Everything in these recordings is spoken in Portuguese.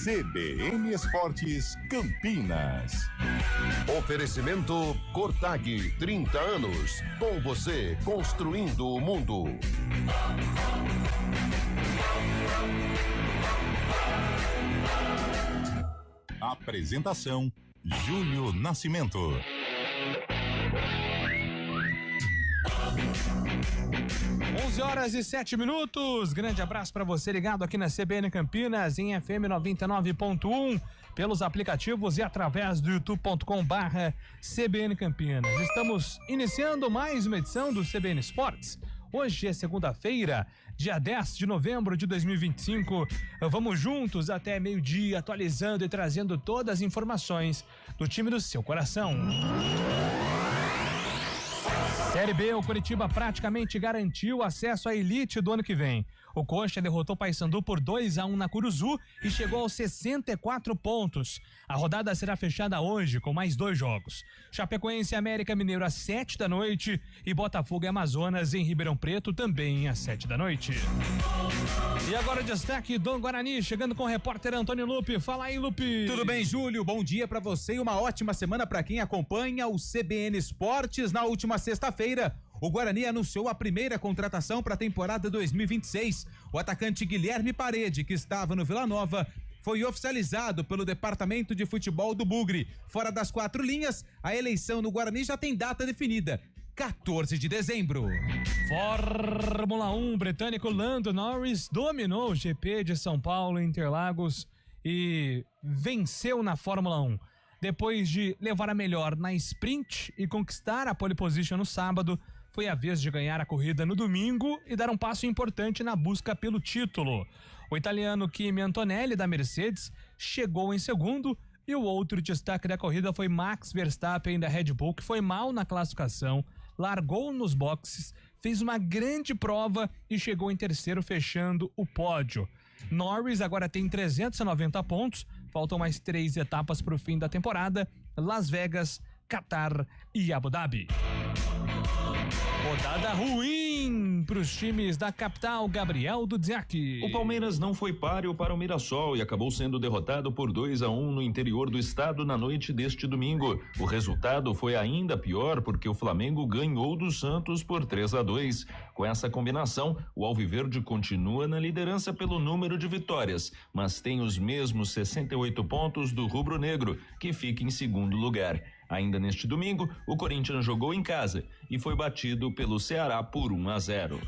CBN Esportes Campinas. Oferecimento Cortag, 30 anos, com você construindo o mundo. Apresentação Júlio Nascimento. 11h07. Grande abraço para você ligado aqui na CBN Campinas em FM 99.1, pelos aplicativos e através do youtube.com/CBN Campinas. Estamos iniciando mais uma edição do CBN Esportes. Hoje é segunda-feira, dia 10 de novembro de 2025. Vamos juntos até meio-dia, atualizando e trazendo todas as informações do time do seu coração. Série B, o Coritiba praticamente garantiu acesso à elite do ano que vem. O Coxa derrotou o Paysandu por 2-1 na Curuzu e chegou aos 64 pontos. A rodada será fechada hoje com mais 2 jogos. Chapecoense e América Mineiro às 7h e Botafogo e Amazonas em Ribeirão Preto também às 7h. E agora o destaque do Guarani, chegando com o repórter Antônio Lupe. Fala aí, Lupe. Tudo bem, Júlio? Bom dia pra você e uma ótima semana pra quem acompanha o CBN Esportes. Na última sexta-feira, o Guarani anunciou a primeira contratação para a temporada 2026. O atacante Guilherme Parede, que estava no Vila Nova, foi oficializado pelo Departamento de Futebol do Bugre. Fora das 4 linhas, a eleição no Guarani já tem data definida: 14 de dezembro. Fórmula 1, britânico Lando Norris dominou o GP de São Paulo em Interlagos e venceu na Fórmula 1. Depois de levar a melhor na sprint e conquistar a pole position no sábado, foi a vez de ganhar a corrida no domingo e dar um passo importante na busca pelo título. O italiano Kimi Antonelli, da Mercedes, chegou em segundo, e o outro destaque da corrida foi Max Verstappen, da Red Bull, que foi mal na classificação, largou nos boxes, fez uma grande prova e chegou em terceiro, fechando o pódio. Norris agora tem 390 pontos, faltam mais 3 etapas para o fim da temporada: Las Vegas, Qatar e Abu Dhabi. Rodada ruim para os times da capital, Gabriel Dudziak. O Palmeiras não foi páreo para o Mirassol e acabou sendo derrotado por 2-1 no interior do estado na noite deste domingo. O resultado foi ainda pior porque o Flamengo ganhou do Santos por 3-2. Com essa combinação, o Alviverde continua na liderança pelo número de vitórias, mas tem os mesmos 68 pontos do rubro-negro, que fica em segundo lugar. Ainda neste domingo, o Corinthians jogou em casa e foi batido pelo Ceará por 1-0.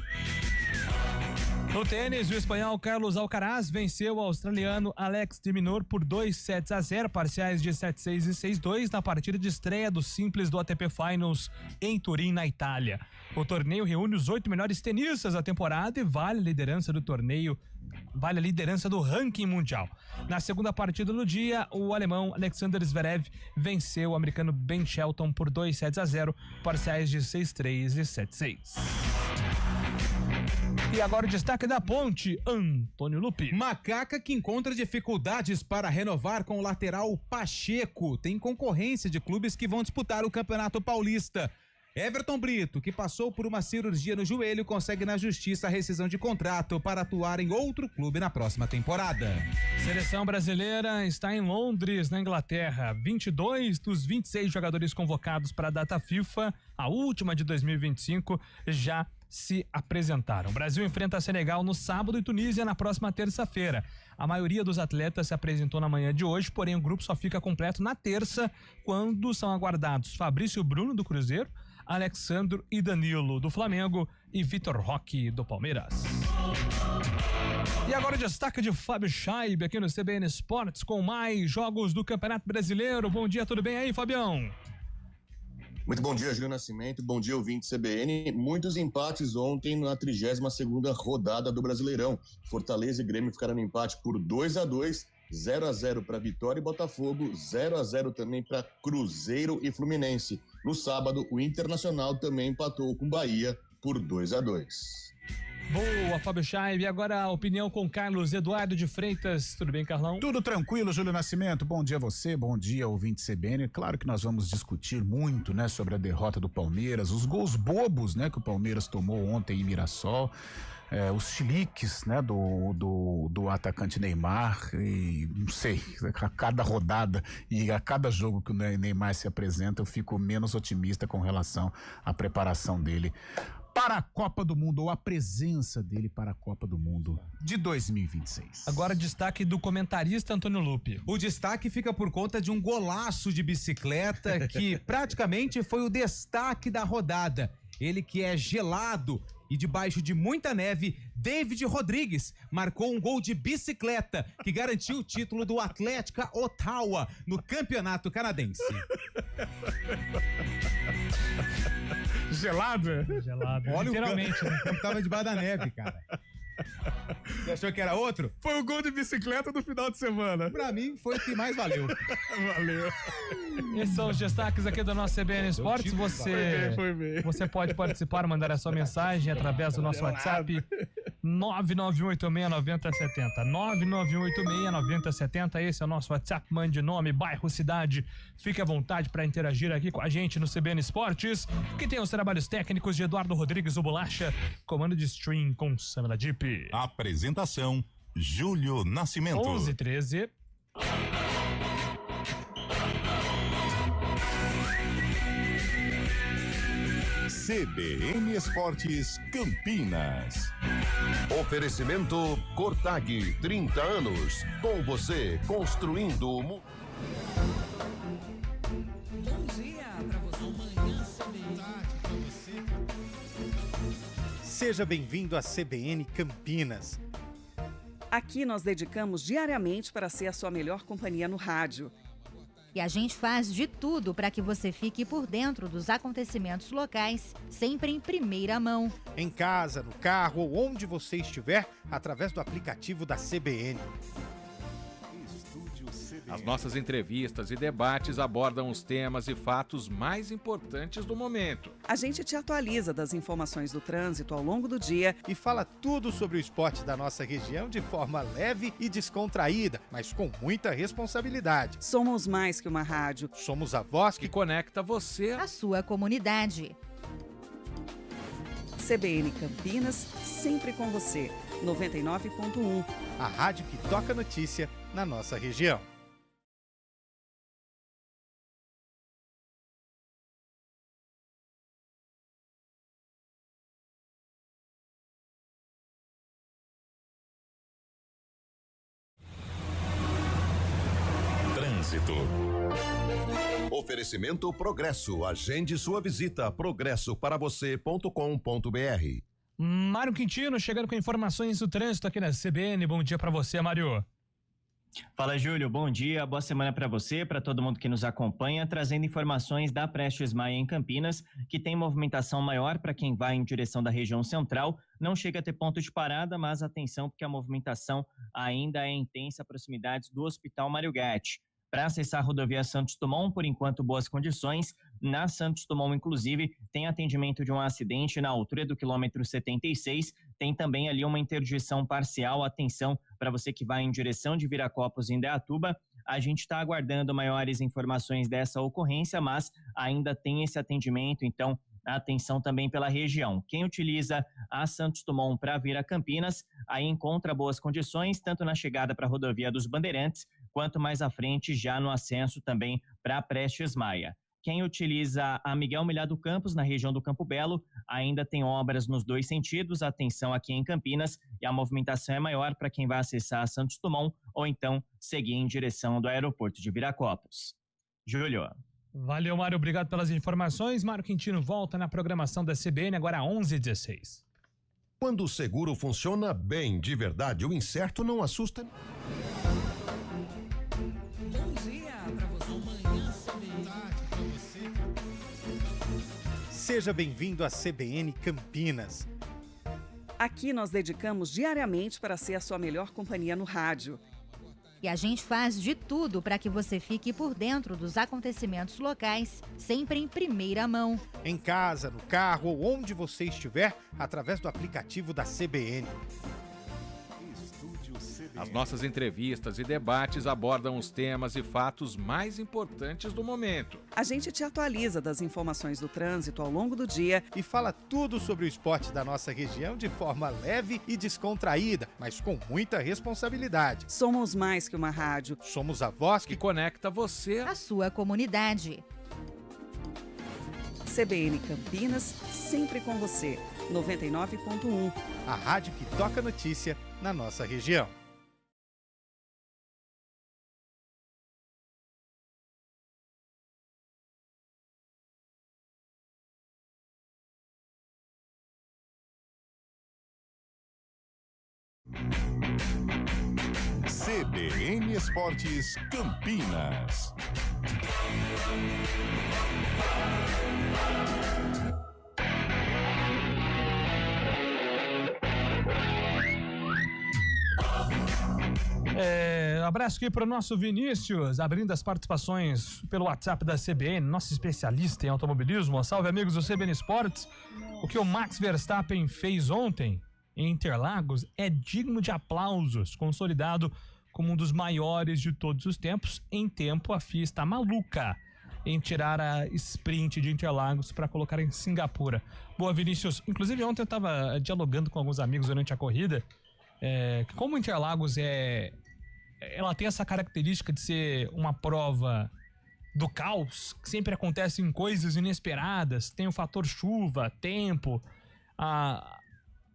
No tênis, o espanhol Carlos Alcaraz venceu o australiano Alex de Minaur por 2-0, parciais de 7-6 e 6-2 na partida de estreia do Simples do ATP Finals em Turim, na Itália. O torneio reúne os 8 melhores tenistas da temporada e vale a liderança do ranking mundial. Na segunda partida do dia, o alemão Alexander Zverev venceu o americano Ben Shelton por 2-0, parciais de 6-3 e 7-6. E agora o destaque da Ponte, Antônio Lupi. Macaca, que encontra dificuldades para renovar com o lateral Pacheco, tem concorrência de clubes que vão disputar o Campeonato Paulista. Everton Brito, que passou por uma cirurgia no joelho, consegue na justiça a rescisão de contrato para atuar em outro clube na próxima temporada. Seleção brasileira está em Londres, na Inglaterra. 22 dos 26 jogadores convocados para a data FIFA, a última de 2025, já se apresentaram. O Brasil enfrenta Senegal no sábado e Tunísia na próxima terça-feira. A maioria dos atletas se apresentou na manhã de hoje, porém o grupo só fica completo na terça, quando são aguardados Fabrício Bruno, do Cruzeiro, Alexandro e Danilo, do Flamengo, e Vitor Roque, do Palmeiras. E agora o destaque de Fábio Scheibe aqui no CBN Esportes com mais jogos do Campeonato Brasileiro. Bom dia, tudo bem aí, Fabião? Muito bom dia, Júlio Nascimento, bom dia, ouvinte CBN. Muitos empates ontem na 32ª rodada do Brasileirão. Fortaleza e Grêmio ficaram no empate por 2-2, 0-0 para Vitória e Botafogo, 0-0 também para Cruzeiro e Fluminense. No sábado, o Internacional também empatou com Bahia por 2-2. Boa, Fábio Scheibe. E agora a opinião com Carlos Eduardo de Freitas. Tudo bem, Carlão? Tudo tranquilo, Júlio Nascimento. Bom dia a você, bom dia, ouvinte CBN. Claro que nós vamos discutir muito, né, sobre a derrota do Palmeiras, os gols bobos, né, que o Palmeiras tomou ontem em Mirassol. os chiliques, né, do atacante Neymar, e não sei, a cada rodada e a cada jogo que o Neymar se apresenta, eu fico menos otimista com relação à preparação dele para a Copa do Mundo, ou a presença dele para a Copa do Mundo de 2026. Agora destaque do comentarista Antônio Lupi. O destaque fica por conta de um golaço de bicicleta que praticamente foi o destaque da rodada. Ele que é gelado e debaixo de muita neve, David Rodrigues marcou um gol de bicicleta que garantiu o título do Atlético Ottawa no campeonato canadense. Gelado? Gelado, Olha, literalmente, né? O campo tava debaixo da neve, cara. Você achou que era outro? Foi o gol de bicicleta do final de semana. Pra mim, foi o que mais valeu. Valeu. Esses são os destaques aqui do nosso CBN Esportes. Foi bem. Você pode participar, mandar a sua mensagem através do nosso WhatsApp 991869070. 991869070. Esse é o nosso WhatsApp. Mande nome, bairro, cidade. Fique à vontade para interagir aqui com a gente no CBN Esportes, que tem os trabalhos técnicos de Eduardo Rodrigues, o Bolacha, comando de stream com Samela Deep. Apresentação: Júlio Nascimento. 11:13. CBN Esportes Campinas. Oferecimento Cortag, 30 anos. Com você, construindo o mundo. Bom dia pra você. Amanhã CBN. Seja bem-vindo à CBN Campinas. Aqui nós dedicamos diariamente para ser a sua melhor companhia no rádio. E a gente faz de tudo para que você fique por dentro dos acontecimentos locais, sempre em primeira mão. Em casa, no carro ou onde você estiver, através do aplicativo da CBN. As nossas entrevistas e debates abordam os temas e fatos mais importantes do momento. A gente te atualiza das informações do trânsito ao longo do dia E fala tudo sobre o esporte da nossa região de forma leve e descontraída, mas com muita responsabilidade. Somos mais que uma rádio. Somos a voz Que que conecta você. A sua comunidade. CBN Campinas, sempre com você. 99.1. a rádio que toca notícia na nossa região. Trânsito. Oferecimento Progresso. Agende sua visita. progressoparavocê.com.br. Mário Quintino chegando com informações do trânsito aqui na CBN. Bom dia pra você, Mário. Fala, Júlio. Bom dia, boa semana para você, para todo mundo que nos acompanha, trazendo informações da Prestes Maia em Campinas, que tem movimentação maior para quem vai em direção da região central. Não chega a ter ponto de parada, mas atenção porque a movimentação ainda é intensa, proximidades do Hospital Mário Gatti. Para acessar a rodovia Santos Dumont, por enquanto, boas condições. Na Santos Dumont, inclusive, tem atendimento de um acidente na altura do quilômetro 76. Tem também ali uma interdição parcial. Atenção para você que vai em direção de Viracopos em Indaiatuba. A gente está aguardando maiores informações dessa ocorrência, mas ainda tem esse atendimento, então atenção também pela região. Quem utiliza a Santos Dumont para vir a Campinas, aí encontra boas condições, tanto na chegada para a rodovia dos Bandeirantes, quanto mais à frente já no acesso também para Prestes Maia. Quem utiliza a Miguel Milhado Campos, na região do Campo Belo, ainda tem obras nos dois sentidos, atenção aqui em Campinas, e a movimentação é maior para quem vai acessar a Santos Dumont ou então seguir em direção do aeroporto de Viracopos. Júlio. Valeu, Mário. Obrigado pelas informações. Mário Quintino volta na programação da CBN agora às 11h16. Quando o seguro funciona bem de verdade, o incerto não assusta. Bom dia pra você. Amanhã CBN. Seja bem-vindo à CBN Campinas. Aqui nós dedicamos diariamente para ser a sua melhor companhia no rádio. E a gente faz de tudo para que você fique por dentro dos acontecimentos locais, sempre em primeira mão. Em casa, no carro ou onde você estiver, através do aplicativo da CBN. As nossas entrevistas e debates abordam os temas e fatos mais importantes do momento. A gente te atualiza das informações do trânsito ao longo do dia e fala tudo sobre o esporte da nossa região de forma leve e descontraída, mas com muita responsabilidade. Somos mais que uma rádio. Somos a voz que conecta você à sua comunidade. CBN Campinas, sempre com você. 99.1. A rádio que toca notícia na nossa região. CBN Esportes Campinas. Abraço aqui para o nosso Vinícius, abrindo as participações pelo WhatsApp da CBN, nosso especialista em automobilismo. Salve, amigos do CBN Esportes. O que o Max Verstappen fez ontem em Interlagos é digno de aplausos, consolidado como um dos maiores de todos os tempos. Em tempo, a FIA está maluca em tirar a sprint de Interlagos para colocar em Singapura. Boa, Vinícius. Inclusive, ontem eu estava dialogando com alguns amigos durante a corrida. Como Interlagos ela tem essa característica de ser uma prova do caos, que sempre acontecem coisas inesperadas, tem o fator chuva, tempo.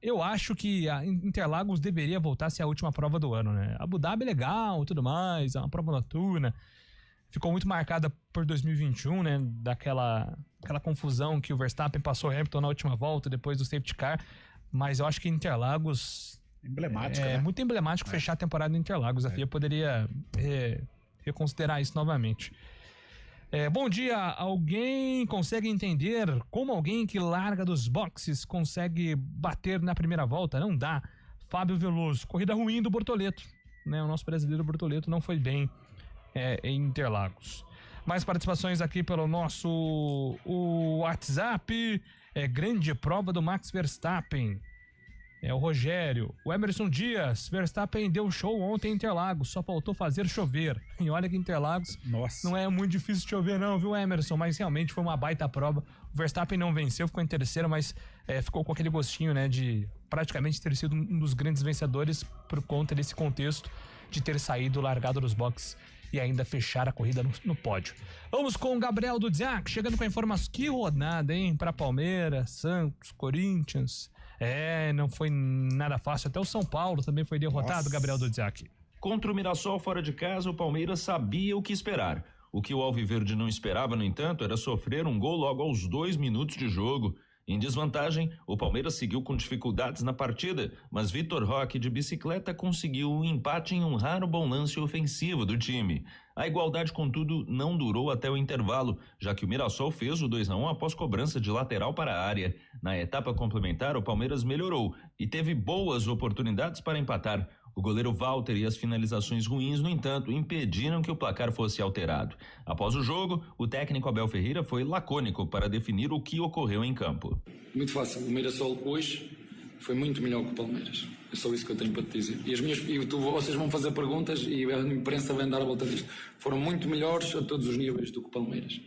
Eu acho que a Interlagos deveria voltar a ser a última prova do ano, né? Abu Dhabi é legal e tudo mais, é uma prova noturna. Ficou muito marcada por 2021, né? Daquela confusão que o Verstappen passou o Hamilton na última volta, depois do safety car. Mas eu acho que Interlagos... emblemática, né? Muito emblemático fechar a temporada em Interlagos. A FIA poderia reconsiderar isso novamente. Bom dia, alguém consegue entender como alguém que larga dos boxes consegue bater na primeira volta? Não dá. Fábio Veloso, corrida ruim do Bortoleto, né? O nosso brasileiro Bortoleto não foi bem em Interlagos. Mais participações aqui pelo nosso WhatsApp. Grande prova do Max Verstappen. O Rogério, o Emerson Dias, Verstappen deu show ontem em Interlagos, só faltou fazer chover. E olha que Interlagos não é muito difícil de chover não, viu, Emerson? Mas realmente foi uma baita prova. O Verstappen não venceu, ficou em terceiro, mas ficou com aquele gostinho, né, de praticamente ter sido um dos grandes vencedores por conta desse contexto de ter saído largado dos boxes e ainda fechar a corrida no pódio. Vamos com o Gabriel Dudziak, chegando com a informação. Que rodada, hein? Para Palmeiras, Santos, Corinthians... não foi nada fácil. Até o São Paulo também foi derrotado, Gabriel Dudziak. Contra o Mirassol fora de casa, o Palmeiras sabia o que esperar. O que o Alviverde não esperava, no entanto, era sofrer um gol logo aos 2 minutos de jogo. Em desvantagem, o Palmeiras seguiu com dificuldades na partida, mas Vitor Roque de bicicleta conseguiu um empate em um raro bom lance ofensivo do time. A igualdade, contudo, não durou até o intervalo, já que o Mirassol fez o 2-1 após cobrança de lateral para a área. Na etapa complementar, o Palmeiras melhorou e teve boas oportunidades para empatar. O goleiro Walter e as finalizações ruins, no entanto, impediram que o placar fosse alterado. Após o jogo, o técnico Abel Ferreira foi lacônico para definir o que ocorreu em campo. Muito fácil. O Mirassol hoje foi muito melhor que o Palmeiras. É só isso que eu tenho para te dizer. Vocês vão fazer perguntas e a imprensa vai dar a volta disto. Foram muito melhores a todos os níveis do que o Palmeiras.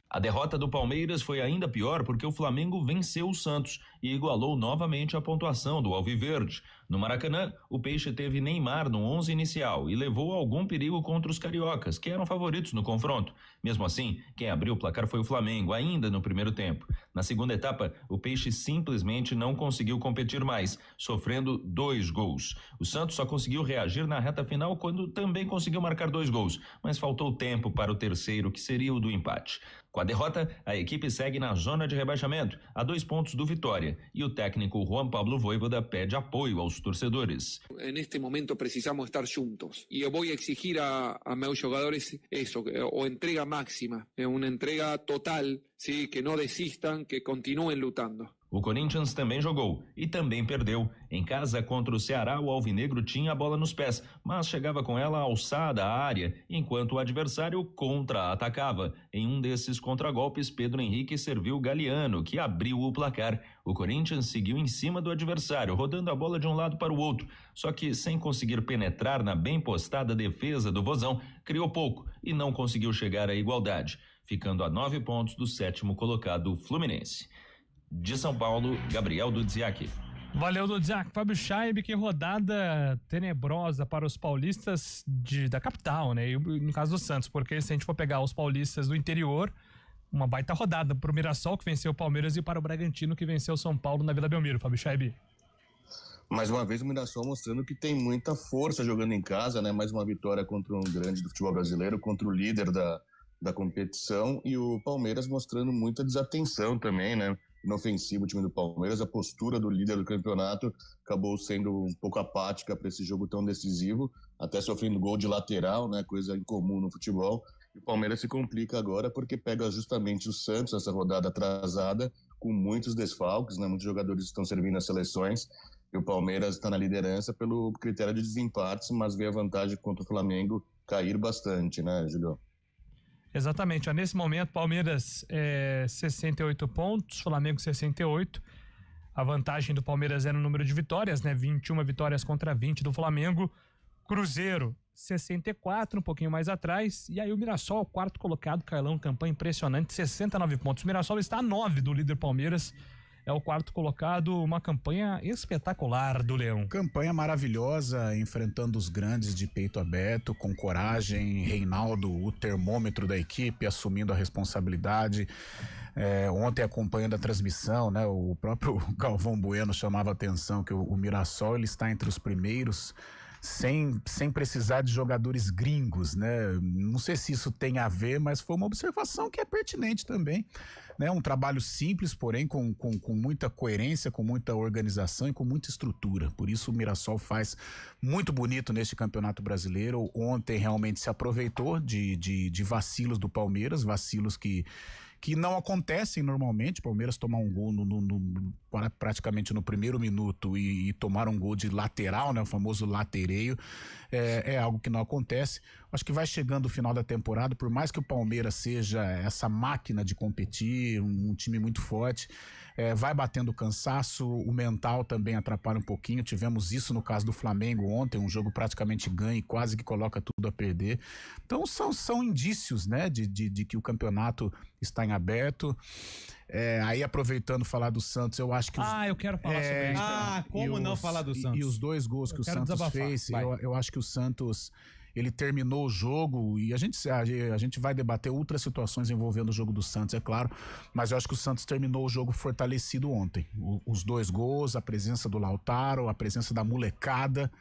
A derrota do Palmeiras foi ainda pior porque o Flamengo venceu o Santos e igualou novamente a pontuação do Alviverde. No Maracanã, o Peixe teve Neymar no 11 inicial e levou algum perigo contra os cariocas, que eram favoritos no confronto. Mesmo assim, quem abriu o placar foi o Flamengo, ainda no primeiro tempo. Na segunda etapa, o Peixe simplesmente não conseguiu competir mais, sofrendo 2 gols. O Santos só conseguiu reagir na reta final quando também conseguiu marcar 2 gols, mas faltou tempo para o terceiro, que seria o do empate. Com a derrota, a equipe segue na zona de rebaixamento, a 2 pontos do Vitória, e o técnico Juan Pablo Voivoda pede apoio aos torcedores. Neste momento precisamos estar juntos y voy a exigir a meus jogadores eso, o entrega máxima, una entrega total, ¿sí? Que no desistan, que continúen lutando. O Corinthians também jogou e também perdeu. Em casa contra o Ceará, o alvinegro tinha a bola nos pés, mas chegava com ela alçada à área, enquanto o adversário contra-atacava. Em um desses contragolpes, Pedro Henrique serviu Galeano, que abriu o placar. O Corinthians seguiu em cima do adversário, rodando a bola de um lado para o outro, só que sem conseguir penetrar na bem postada defesa do Vozão, criou pouco e não conseguiu chegar à igualdade, ficando a 9 pontos do 7º colocado Fluminense. De São Paulo, Gabriel Dudziak. Valeu, Dudziak. Fábio Scheib, que rodada tenebrosa para os paulistas da capital, né? E no caso do Santos, porque se a gente for pegar os paulistas do interior, uma baita rodada para o Mirassol, que venceu o Palmeiras, e para o Bragantino, que venceu o São Paulo na Vila Belmiro. Fábio Scheib. Mais uma vez o Mirassol mostrando que tem muita força jogando em casa, né? Mais uma vitória contra um grande do futebol brasileiro, contra o líder da competição, e o Palmeiras mostrando muita desatenção também, né? Inofensivo o time do Palmeiras, a postura do líder do campeonato acabou sendo um pouco apática para esse jogo tão decisivo, até sofrendo gol de lateral, né, coisa incomum no futebol. E o Palmeiras se complica agora porque pega justamente o Santos nessa rodada atrasada, com muitos desfalques, né, muitos jogadores estão servindo as seleções, e o Palmeiras está na liderança pelo critério de desempates, mas vê a vantagem contra o Flamengo cair bastante, né, Julio? Exatamente, nesse momento Palmeiras 68 pontos, Flamengo 68, a vantagem do Palmeiras é no número de vitórias, né, 21 vitórias contra 20 do Flamengo, Cruzeiro 64, um pouquinho mais atrás, e aí o Mirassol, quarto colocado, Carlão, campanha impressionante, 69 pontos, o Mirassol está a 9 do líder Palmeiras, é o quarto colocado, uma campanha espetacular do Leão. Campanha maravilhosa, enfrentando os grandes de peito aberto, com coragem. Reinaldo, o termômetro da equipe, assumindo a responsabilidade. Ontem, acompanhando a transmissão, né, o próprio Galvão Bueno chamava a atenção que o Mirassol ele está entre os primeiros, sem precisar de jogadores gringos, né? Não sei se isso tem a ver, mas foi uma observação que é pertinente também, né? Um trabalho simples, porém com muita coerência, com muita organização e com muita estrutura. Por isso o Mirassol faz muito bonito neste Campeonato Brasileiro. Ontem realmente se aproveitou de vacilos do Palmeiras, vacilos que não acontecem normalmente. Palmeiras tomar um gol praticamente no primeiro minuto e tomar um gol de lateral, né, o famoso latereio, é algo que não acontece. Acho que vai chegando o final da temporada, por mais que o Palmeiras seja essa máquina de competir, um time muito forte, vai batendo cansaço, o mental também atrapalha um pouquinho. Tivemos isso no caso do Flamengo ontem, um jogo praticamente ganho e quase que coloca tudo a perder. Então são indícios, né, de que o campeonato está em aberto. Aí aproveitando falar do Santos, eu acho que eu quero falar sobre isso. Como não falar do Santos? E os dois gols que o Santos fez, eu acho que o Santos, ele terminou o jogo, e a gente vai debater outras situações envolvendo o jogo do Santos, é claro, mas eu acho que o Santos terminou o jogo fortalecido ontem. Os dois gols, a presença do Lautaro, a presença da molecada.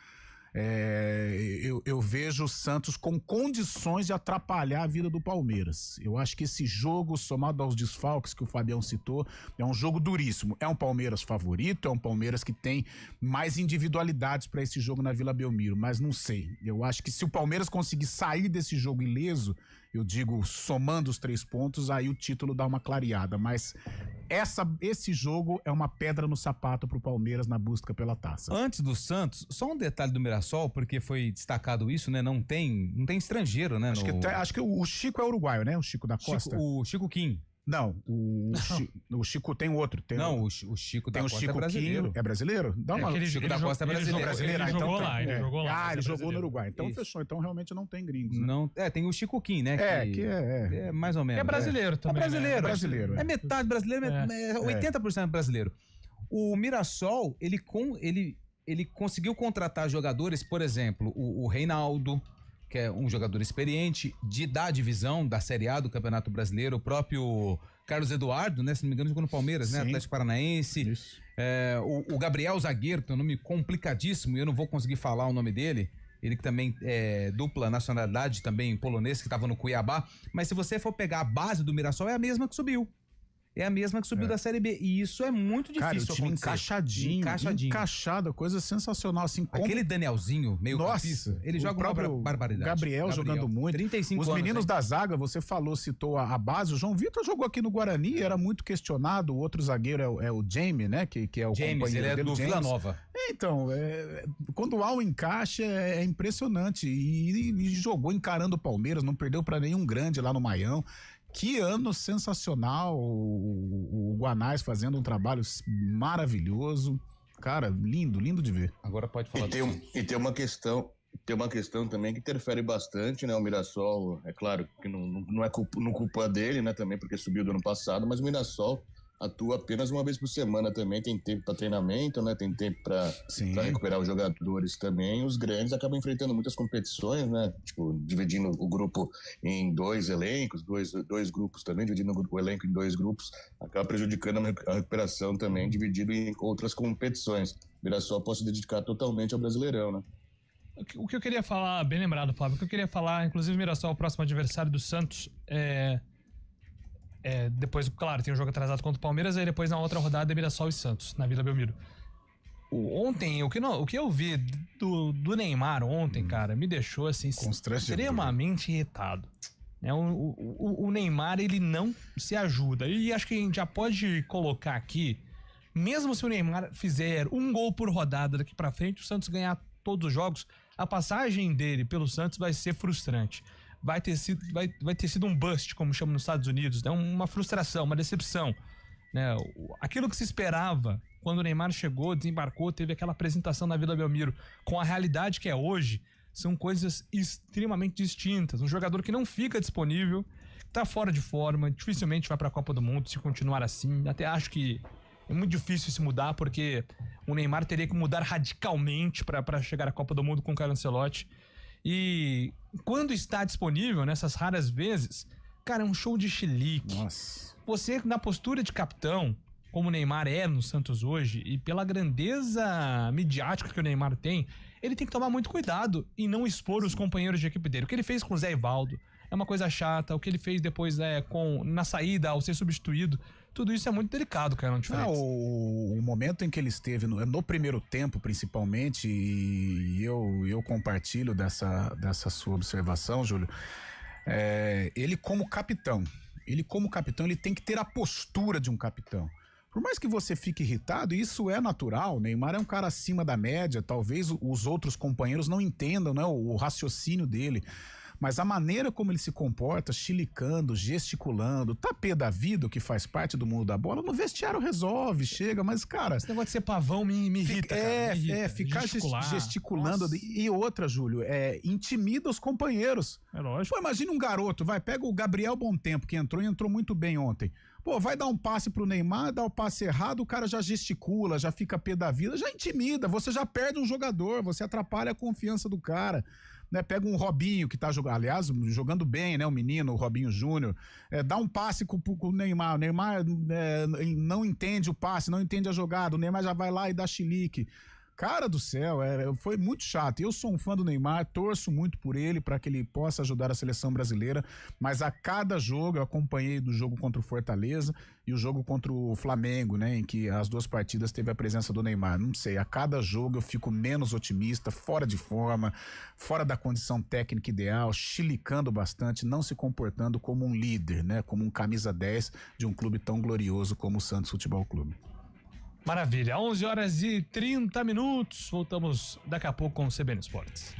Eu vejo o Santos com condições de atrapalhar a vida do Palmeiras. Eu acho que esse jogo, somado aos desfalques que o Fabião citou, é um jogo duríssimo. É um Palmeiras favorito, é um Palmeiras que tem mais individualidades para esse jogo na Vila Belmiro, mas não sei. Eu acho que se o Palmeiras conseguir sair desse jogo ileso, eu digo, somando os 3 pontos, aí o título dá uma clareada, mas esse jogo é uma pedra no sapato pro Palmeiras na busca pela taça. Antes do Santos, só um detalhe do Mirassol, porque foi destacado isso, né? Não tem estrangeiro, né? Acho que o Chico é uruguaio, né? O Chico da Costa. O Chico Kim. Não, o Chico tem outro. O Chico da Costa é brasileiro. É brasileiro? O Chico da Costa é brasileiro. Ele jogou lá. Ele jogou no Uruguai. Então fechou. Então realmente não tem gringos, né? Não, tem o Chico Kim, né? Que é mais ou menos. É brasileiro também. É brasileiro. É metade brasileiro, 80% brasileiro. O Mirassol, ele conseguiu contratar jogadores, por exemplo, o Reinaldo, que é um jogador experiente da divisão da Série A do Campeonato Brasileiro, o próprio Carlos Eduardo, né, se não me engano, jogou no Palmeiras, né, Atlético Paranaense, o Gabriel Zagueiro, que tem um nome complicadíssimo, e eu não vou conseguir falar o nome dele, ele que também é dupla nacionalidade, também polonês, que estava no Cuiabá, mas se você for pegar a base do Mirassol, é a mesma que subiu. é a mesma que subiu da Série B. E isso é muito difícil. Cara, o time acontecer. encaixado, coisa sensacional. Assim, como... Aquele Danielzinho, meio campista, ele joga uma barbaridade. Gabriel jogando muito. 35 Os anos, meninos da zaga, você citou a base. O João Vitor jogou aqui no Guarani, era muito questionado. O outro zagueiro é o Jamie, né? Que é o James, companheiro ele é dele, do Vila Nova. Então, quando há um encaixe é impressionante. E jogou encarando o Palmeiras, não perdeu para nenhum grande lá no Maião. Que ano sensacional, o Guanais fazendo um trabalho maravilhoso. Cara, lindo de ver. Agora pode falar. E tem uma questão também que interfere bastante, né? O Mirassol, é claro que não é culpa dele, né? Também porque subiu do ano passado, mas o Mirassol atua apenas uma vez por semana também, tem tempo para treinamento, né? Tem tempo para recuperar os jogadores também. Os grandes acabam enfrentando muitas competições, né? Tipo, dividindo o grupo em dois elencos, dois grupos também, dividindo o elenco em dois grupos, acaba prejudicando a recuperação também, dividido em outras competições. O Mirassol pode se dedicar totalmente ao Brasileirão, né? O que eu queria falar, bem lembrado, Fábio, o que eu queria falar, inclusive o Mirassol, o próximo adversário do Santos, depois, claro, tem um jogo atrasado contra o Palmeiras, aí depois na outra rodada é Mirassol e Santos, na Vila Belmiro. Ontem, o que eu vi do Neymar ontem, cara, me deixou assim extremamente irritado. O Neymar, ele não se ajuda. E acho que a gente já pode colocar aqui, mesmo se o Neymar fizer um gol por rodada daqui pra frente, o Santos ganhar todos os jogos, a passagem dele pelo Santos vai ser frustrante. Vai ter sido um bust, como chamam nos Estados Unidos, né? Uma frustração, uma decepção, né? Aquilo que se esperava quando o Neymar chegou, desembarcou, teve aquela apresentação na Vila Belmiro, com a realidade que é hoje, são coisas extremamente distintas. Um jogador que não fica disponível, tá fora de forma, dificilmente vai para a Copa do Mundo se continuar assim. Até acho que é muito difícil se mudar, porque o Neymar teria que mudar radicalmente para chegar à Copa do Mundo com o Carlo Ancelotti. E quando está disponível, nessas raras vezes, cara, é um show de chilique. Nossa. Você, na postura de capitão, como o Neymar é no Santos hoje, e pela grandeza midiática que o Neymar tem, ele tem que tomar muito cuidado em não expor os companheiros de equipe dele. O que ele fez com o Zé Ivaldo é uma coisa chata, o que ele fez depois na saída, ao ser substituído, tudo isso é muito delicado, cara. O momento em que ele esteve no primeiro tempo, principalmente, e eu compartilho dessa sua observação, Júlio, ele como capitão, ele tem que ter a postura de um capitão. Por mais que você fique irritado, isso é natural, o Neymar é um cara acima da média, talvez os outros companheiros não entendam, né, o raciocínio dele, mas a maneira como ele se comporta, chilicando, gesticulando, tá pé da vida, que faz parte do mundo da bola, no vestiário resolve, chega, mas cara... Esse negócio de ser pavão me irrita, cara. Ficar gesticulando. Nossa. E outra, Júlio, intimida os companheiros. É lógico. Pô, imagina um garoto, pega o Gabriel Bontempo, que entrou muito bem ontem. Pô, vai dar um passe pro Neymar, dá o passe errado, o cara já gesticula, já fica pé da vida, já intimida, você já perde um jogador, você atrapalha a confiança do cara. Né, pega um Robinho que tá jogando, aliás, jogando bem, né? O menino, o Robinho Júnior, dá um passe com o Neymar. O Neymar não entende o passe, não entende a jogada. O Neymar já vai lá e dá chilique. Cara do céu, foi muito chato. Eu sou um fã do Neymar, torço muito por ele, para que ele possa ajudar a seleção brasileira, mas a cada jogo, eu acompanhei do jogo contra o Fortaleza e o jogo contra o Flamengo, né, em que as duas partidas teve a presença do Neymar. Não sei, a cada jogo eu fico menos otimista, fora de forma, fora da condição técnica ideal, chilicando bastante, não se comportando como um líder, né, como um camisa 10 de um clube tão glorioso como o Santos Futebol Clube. Maravilha, 11h30. Voltamos daqui a pouco com o CBN Esportes.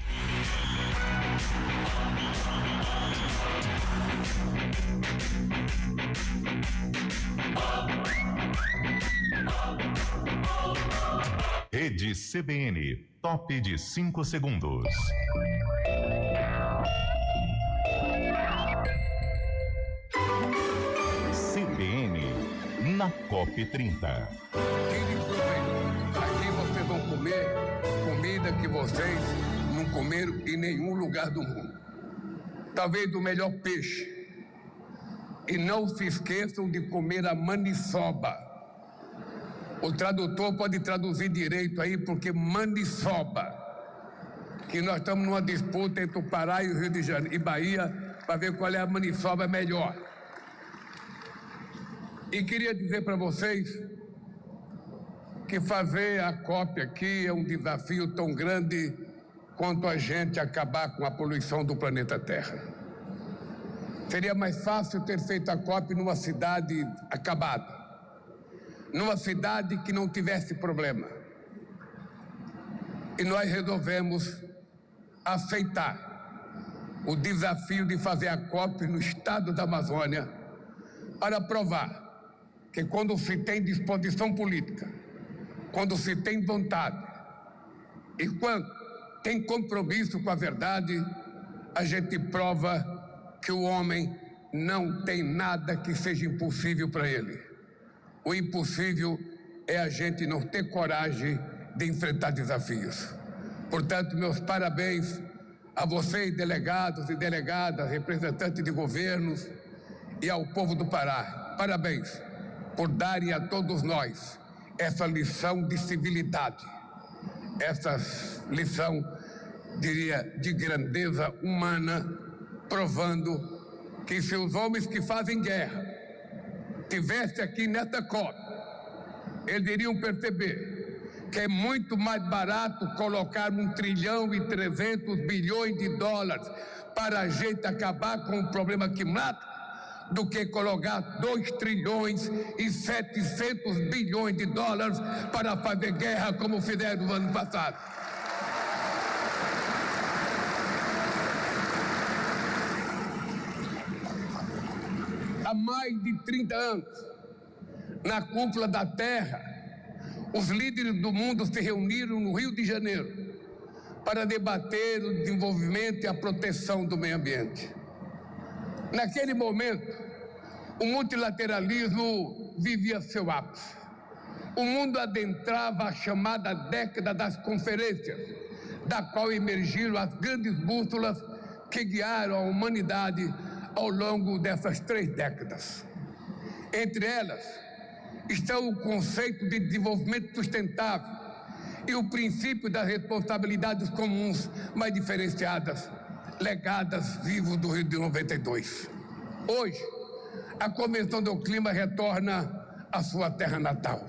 Rede CBN, top de 5 segundos. CBN na COP30. Aqui vocês vão comer comida que vocês não comeram em nenhum lugar do mundo. Talvez o melhor peixe. E não se esqueçam de comer a maniçoba. O tradutor pode traduzir direito aí, porque maniçoba, que nós estamos numa disputa entre o Pará e o Rio de Janeiro e Bahia, para ver qual é a maniçoba melhor. E queria dizer para vocês que fazer a COP aqui é um desafio tão grande quanto a gente acabar com a poluição do planeta Terra. Seria mais fácil ter feito a COP numa cidade acabada, numa cidade que não tivesse problema. E nós resolvemos aceitar o desafio de fazer a COP no estado da Amazônia para provar que quando se tem disposição política, quando se tem vontade e quando tem compromisso com a verdade, a gente prova que o homem não tem nada que seja impossível para ele. O impossível é a gente não ter coragem de enfrentar desafios. Portanto, meus parabéns a vocês, delegados e delegadas, representantes de governos e ao povo do Pará. Parabéns por darem a todos nós essa lição de civilidade, essa lição, diria, de grandeza humana, provando que se os homens que fazem guerra tivessem aqui nesta COP, eles iriam perceber que é muito mais barato colocar 1,3 trilhão de dólares para a gente acabar com o problema que mata, do que colocar 2,7 trilhões de dólares para fazer guerra como fizeram no ano passado. Há mais de 30 anos, na cúpula da Terra, os líderes do mundo se reuniram no Rio de Janeiro para debater o desenvolvimento e a proteção do meio ambiente. Naquele momento, o multilateralismo vivia seu ápice. O mundo adentrava a chamada década das conferências, da qual emergiram as grandes bússolas que guiaram a humanidade ao longo dessas 3 décadas. Entre elas estão o conceito de desenvolvimento sustentável e o princípio das responsabilidades comuns mais diferenciadas, legadas vivos do Rio de 92. Hoje, a Convenção do Clima retorna à sua terra natal.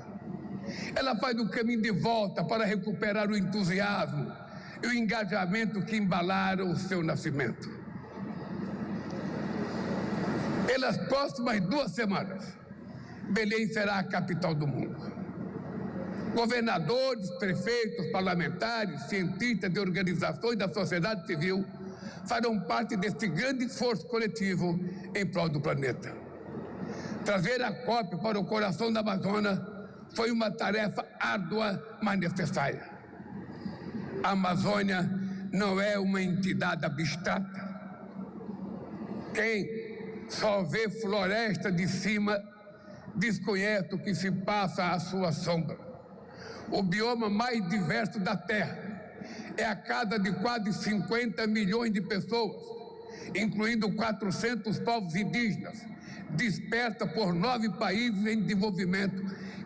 Ela faz o caminho de volta para recuperar o entusiasmo e o engajamento que embalaram o seu nascimento. Pelas próximas 2 semanas, Belém será a capital do mundo. Governadores, prefeitos, parlamentares, cientistas de organizações da sociedade civil farão parte deste grande esforço coletivo em prol do planeta. Trazer a COP para o coração da Amazônia foi uma tarefa árdua, mas necessária. A Amazônia não é uma entidade abstrata. Quem só vê floresta de cima desconhece o que se passa à sua sombra. O bioma mais diverso da Terra é a casa de quase 50 milhões de pessoas, incluindo 400 povos indígenas, dispersa por 9 países em desenvolvimento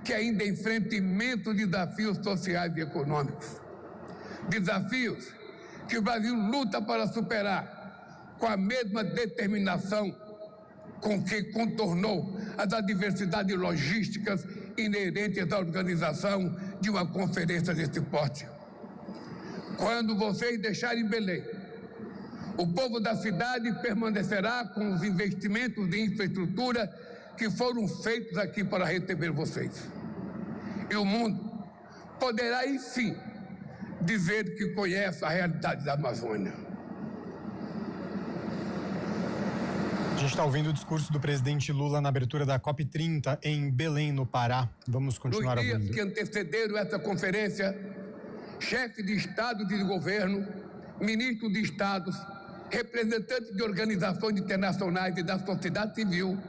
que ainda enfrentam imensos desafios sociais e econômicos. Desafios que o Brasil luta para superar com a mesma determinação com que contornou as adversidades logísticas inerentes à organização de uma conferência deste porte. Quando vocês deixarem Belém, o povo da cidade permanecerá com os investimentos de infraestrutura que foram feitos aqui para receber vocês. E o mundo poderá, enfim, dizer que conhece a realidade da Amazônia. A gente está ouvindo o discurso do presidente Lula na abertura da COP30 em Belém, no Pará. Vamos continuar ouvindo. Nos dias que antecederam essa conferência, chefes de Estado e de governo, ministros de Estados, representantes de organizações internacionais e da sociedade civil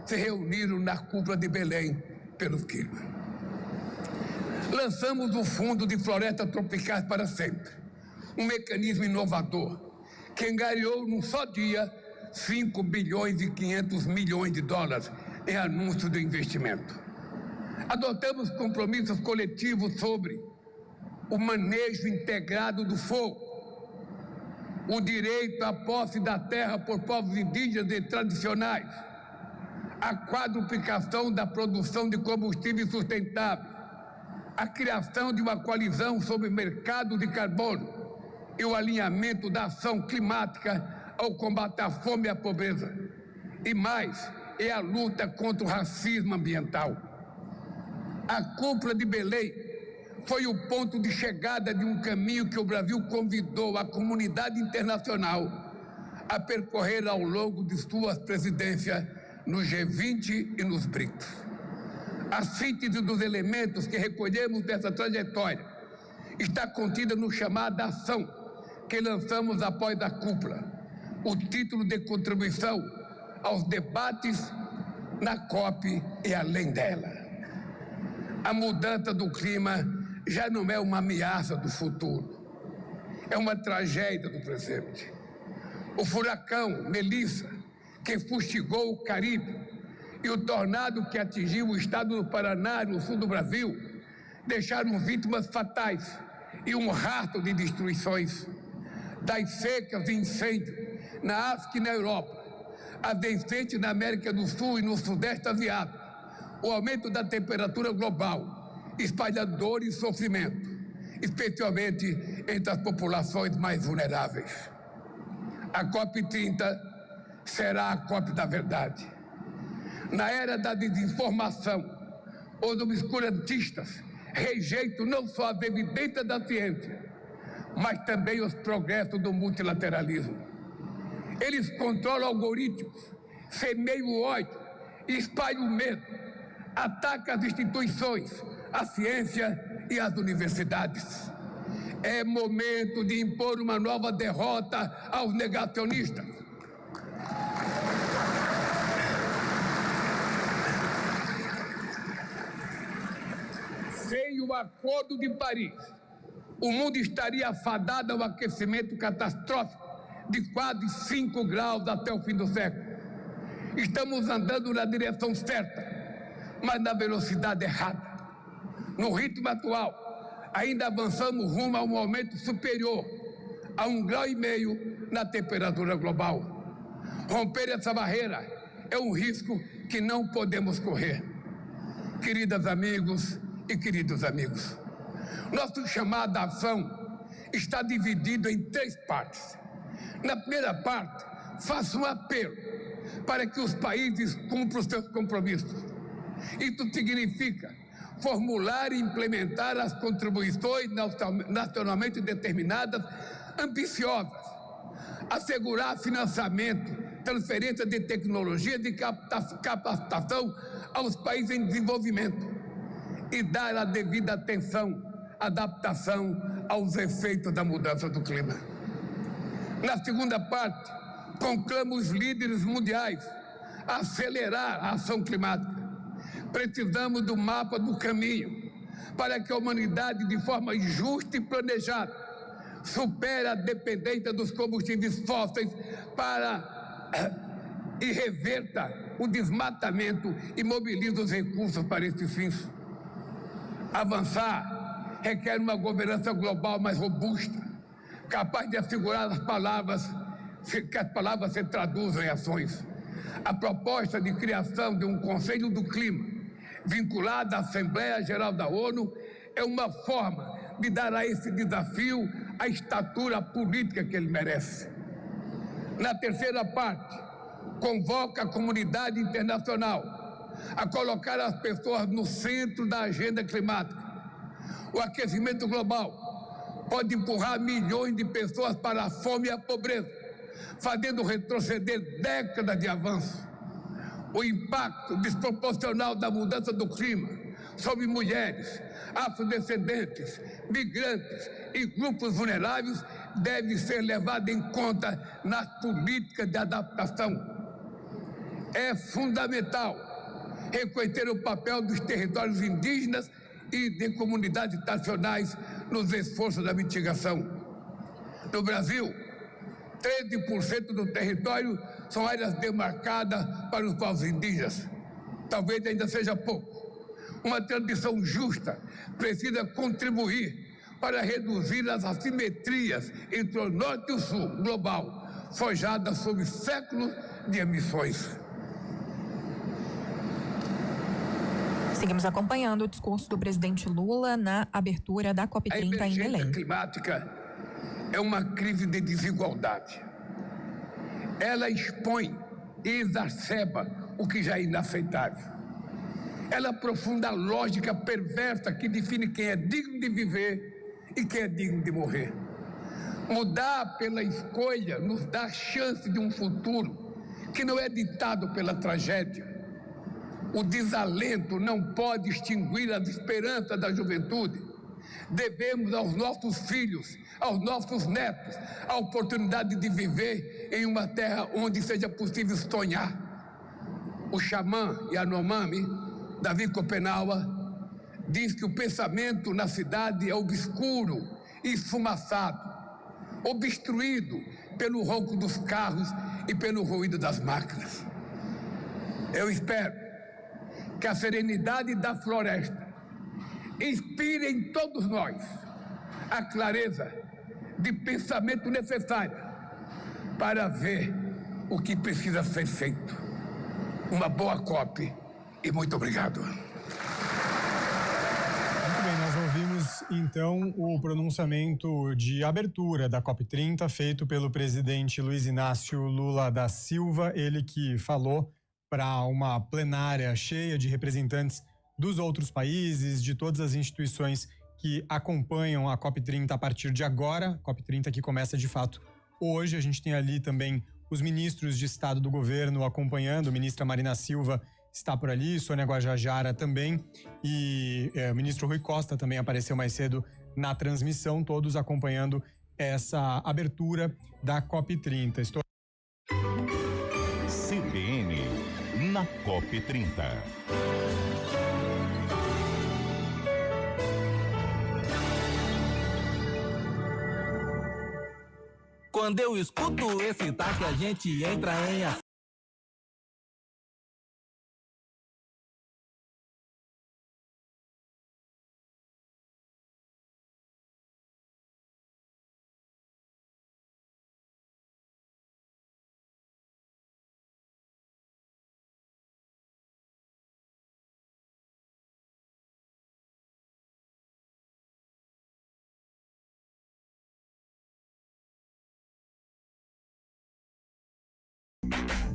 se reuniram na cúpula de Belém pelo clima. Lançamos o Fundo de Florestas Tropicais para Sempre, um mecanismo inovador que angariou num só dia 5 bilhões e 500 milhões de dólares em anúncio de investimento. Adotamos compromissos coletivos sobre o manejo integrado do fogo, o direito à posse da terra por povos indígenas e tradicionais, a quadruplicação da produção de combustíveis sustentáveis, a criação de uma coalizão sobre o mercado de carbono e o alinhamento da ação climática ao combate à fome e à pobreza. E mais, é a luta contra o racismo ambiental. A Cúpula de Belém foi o ponto de chegada de um caminho que o Brasil convidou a comunidade internacional a percorrer ao longo de suas presidências no G20 e nos BRICS. A síntese dos elementos que recolhemos dessa trajetória está contida no chamado Ação, que lançamos após a cúpula, o título de contribuição aos debates na COP e além dela. A mudança do clima já não é uma ameaça do futuro, é uma tragédia do presente. O furacão Melissa, que fustigou o Caribe, e o tornado que atingiu o estado do Paraná, no sul do Brasil, deixaram vítimas fatais e um rastro de destruições. Das secas e incêndios na África e na Europa, as enchentes na América do Sul e no Sudeste Asiático, o aumento da temperatura global, espalha dor e sofrimento, especialmente entre as populações mais vulneráveis. A COP30 será a COP da verdade. Na era da desinformação, os obscurantistas rejeitam não só as evidências da ciência, mas também os progressos do multilateralismo. Eles controlam algoritmos, semeiam o ódio, espalham o medo, atacam as instituições, a ciência e as universidades. É momento de impor uma nova derrota aos negacionistas. Sem o Acordo de Paris, o mundo estaria afadado ao aquecimento catastrófico de quase 5 graus até o fim do século. Estamos andando na direção certa, mas na velocidade errada. No ritmo atual, ainda avançamos rumo a um aumento superior a 1,5 graus na temperatura global. Romper essa barreira é um risco que não podemos correr. Queridas amigos e queridos amigos, nosso chamado à ação está dividido em 3 partes. Na primeira parte, faço um apelo para que os países cumpram os seus compromissos. Isso significa formular e implementar as contribuições nacionalmente determinadas ambiciosas, assegurar financiamento, transferência de tecnologia de capacitação aos países em desenvolvimento e dar a devida atenção, adaptação aos efeitos da mudança do clima. Na segunda parte, conclamo os líderes mundiais a acelerar a ação climática. Precisamos do mapa do caminho para que a humanidade, de forma justa e planejada, supere a dependência dos combustíveis fósseis e reverta o desmatamento e mobilize os recursos para esses fins. Avançar requer uma governança global mais robusta, capaz de assegurar que as palavras se traduzam em ações. A proposta de criação de um Conselho do Clima, vinculado à Assembleia Geral da ONU, é uma forma de dar a esse desafio a estatura política que ele merece. Na terceira parte, convoca a comunidade internacional a colocar as pessoas no centro da agenda climática. O aquecimento global pode empurrar milhões de pessoas para a fome e a pobreza, fazendo retroceder décadas de avanço. O impacto desproporcional da mudança do clima sobre mulheres, afrodescendentes, migrantes e grupos vulneráveis deve ser levado em conta nas políticas de adaptação. É fundamental reconhecer o papel dos territórios indígenas e de comunidades nacionais nos esforços da mitigação. No Brasil, 13% do território são áreas demarcadas para os povos indígenas. Talvez ainda seja pouco. Uma transição justa precisa contribuir para reduzir as assimetrias entre o norte e o sul global, forjadas sob séculos de emissões. Seguimos acompanhando o discurso do presidente Lula na abertura da COP30 em Belém. A emergência climática é uma crise de desigualdade. Ela expõe e exacerba o que já é inaceitável. Ela aprofunda a lógica perversa que define quem é digno de viver e quem é digno de morrer. Mudar pela escolha nos dá chance de um futuro que não é ditado pela tragédia. O desalento não pode extinguir as esperanças da juventude. Devemos aos nossos filhos, aos nossos netos, a oportunidade de viver em uma terra onde seja possível sonhar. O xamã Yanomami, Davi Copenaua, diz que o pensamento na cidade é obscuro e esfumaçado, obstruído pelo ronco dos carros e pelo ruído das máquinas. Eu espero que a serenidade da floresta inspire em todos nós a clareza de pensamento necessária para ver o que precisa ser feito. Uma boa COP e muito obrigado. Muito bem, nós ouvimos então o pronunciamento de abertura da COP30 feito pelo presidente Luiz Inácio Lula da Silva, ele que falou para uma plenária cheia de representantes dos outros países, de todas as instituições que acompanham a COP30 a partir de agora. A COP30 que começa de fato hoje. A gente tem ali também os ministros de Estado do governo acompanhando. A ministra Marina Silva está por ali, Sônia Guajajara também, e o ministro Rui Costa também apareceu mais cedo na transmissão, todos acompanhando essa abertura da COP30. CBN na COP30. Quando eu escuto esse taque, a gente entra em ação.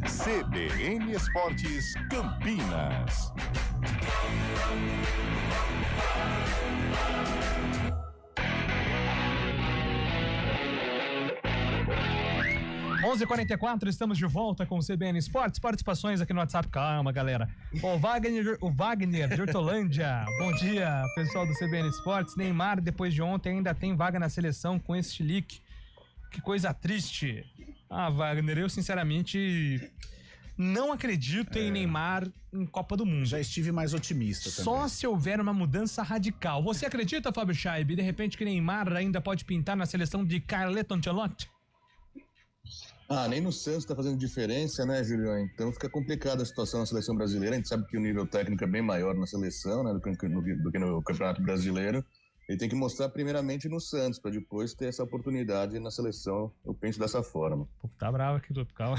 CBN Esportes Campinas. Onze 11h44, estamos de volta com o CBN Esportes. Participações aqui no WhatsApp. Calma, galera. O Wagner de Hortolândia. Bom dia, pessoal do CBN Esportes. Neymar, depois de ontem, ainda tem vaga na seleção com esse chilique. Que coisa triste. Ah, Wagner, eu sinceramente não acredito em Neymar em Copa do Mundo. Já estive mais otimista também. Só se houver uma mudança radical. Você acredita, Fábio Scheib, de repente que Neymar ainda pode pintar na seleção de Carleto Ancelotti? Nem no Santos tá fazendo diferença, né, Julião? Então fica complicada a situação na seleção brasileira. A gente sabe que o nível técnico é bem maior na seleção, né, do que no Campeonato Brasileiro. Ele tem que mostrar primeiramente no Santos, para depois ter essa oportunidade na seleção. Eu penso dessa forma. Pô, tá bravo aqui, calma.